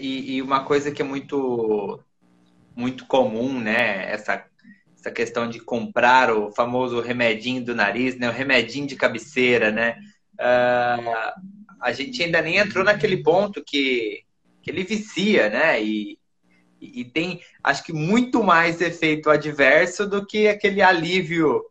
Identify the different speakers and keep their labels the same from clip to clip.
Speaker 1: E uma coisa que é muito comum, né? Essa questão de comprar o famoso remedinho do nariz, né? O remedinho de cabeceira, né? Ah, a gente ainda nem entrou naquele ponto que ele vicia, né? E tem, acho que, muito mais efeito adverso do que aquele alívio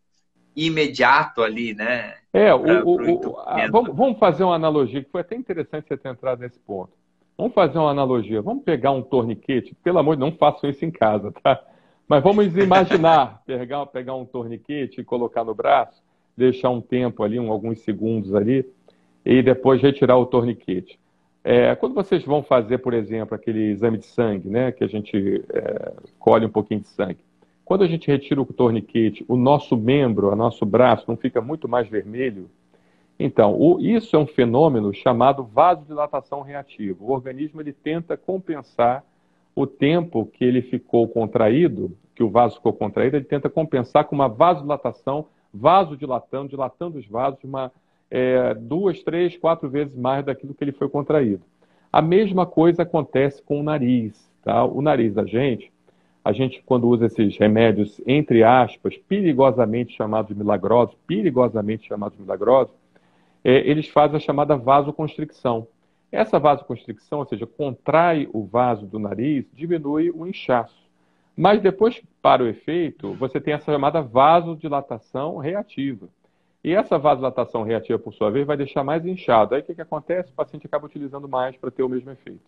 Speaker 1: imediato ali, né? Para o entupimento.
Speaker 2: Vamos fazer uma analogia, que foi até interessante você ter entrado nesse ponto. Vamos fazer uma analogia. Vamos pegar um torniquete, pelo amor de Deus, não façam isso em casa, tá? Mas vamos imaginar, pegar um torniquete e colocar no braço, deixar um tempo ali, alguns segundos ali, e depois retirar o torniquete. Quando vocês vão fazer, por exemplo, aquele exame de sangue, né, que a gente colhe um pouquinho de sangue, quando a gente retira o torniquete, o nosso membro, o nosso braço, não fica muito mais vermelho? Então, isso é um fenômeno chamado vasodilatação reativa. O organismo ele tenta compensar o tempo que ele ficou contraído, que o vaso ficou contraído, ele tenta compensar com uma vasodilatação, dilatando os vasos duas, três, quatro vezes mais daquilo que ele foi contraído. A mesma coisa acontece com o nariz, tá? O nariz da gente, a gente quando usa esses remédios, entre aspas, perigosamente chamados milagrosos, eles fazem a chamada vasoconstricção. Essa vasoconstricção, ou seja, contrai o vaso do nariz, diminui o inchaço. Mas depois que para o efeito, você tem essa chamada vasodilatação reativa. E essa vasodilatação reativa, por sua vez, vai deixar mais inchado. Aí o que acontece? O paciente acaba utilizando mais para ter o mesmo efeito.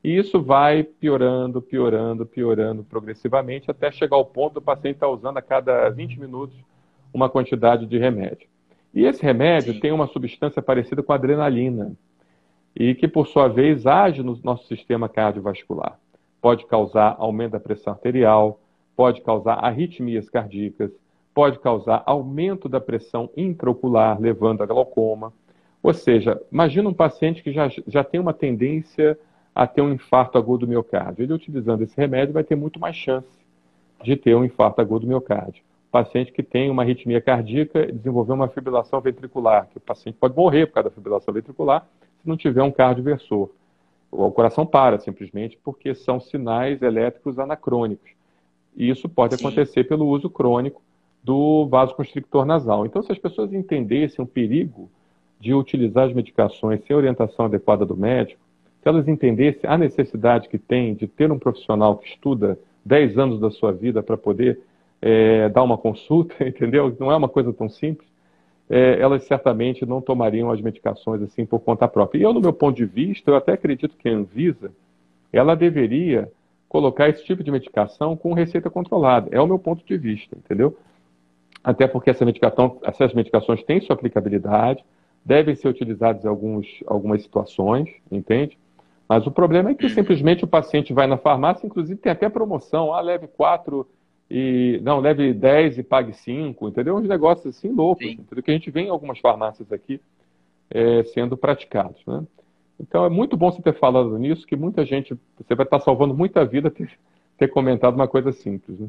Speaker 2: E isso vai piorando, piorando, piorando progressivamente, até chegar ao ponto do paciente estar usando a cada 20 minutos uma quantidade de remédio. E esse remédio
Speaker 1: Sim,
Speaker 2: tem uma substância parecida com a adrenalina, e que, por sua vez, age no nosso sistema cardiovascular. Pode causar aumento da pressão arterial, pode causar arritmias cardíacas, pode causar aumento da pressão intraocular, levando a glaucoma. Ou seja, imagina um paciente que já tem uma tendência a ter um infarto agudo do miocárdio. Ele, utilizando esse remédio, vai ter muito mais chance de ter um infarto agudo do miocárdio. Paciente que tem uma arritmia cardíaca desenvolver uma fibrilação ventricular, que o paciente pode morrer por causa da fibrilação ventricular se não tiver um cardioversor. O coração para simplesmente porque são sinais elétricos anacrônicos. E isso pode
Speaker 1: sim.
Speaker 2: acontecer pelo uso crônico do vasoconstrictor nasal. Então, se as pessoas entendessem o perigo de utilizar as medicações sem orientação adequada do médico, se elas entendessem a necessidade que tem de ter um profissional que estuda 10 anos da sua vida para poder dar uma consulta, entendeu? Não é uma coisa tão simples. Elas certamente não tomariam as medicações assim por conta própria. E eu, no meu ponto de vista, eu até acredito que a Anvisa, ela deveria colocar esse tipo de medicação com receita controlada. É o meu ponto de vista, entendeu? Até porque essas medicações têm sua aplicabilidade, devem ser utilizadas em algumas situações, entende? Mas o problema é que
Speaker 1: Uhum.
Speaker 2: simplesmente o paciente vai na farmácia, inclusive tem até promoção, leve 4 e... Não, leve 10 e pague 5, entendeu? Uns negócios assim loucos,
Speaker 1: Sim.
Speaker 2: entendeu? Que a gente vê em algumas farmácias aqui sendo praticados, né? Então é muito bom você ter falado nisso, que muita gente, você vai estar salvando muita vida ter comentado uma coisa simples, né?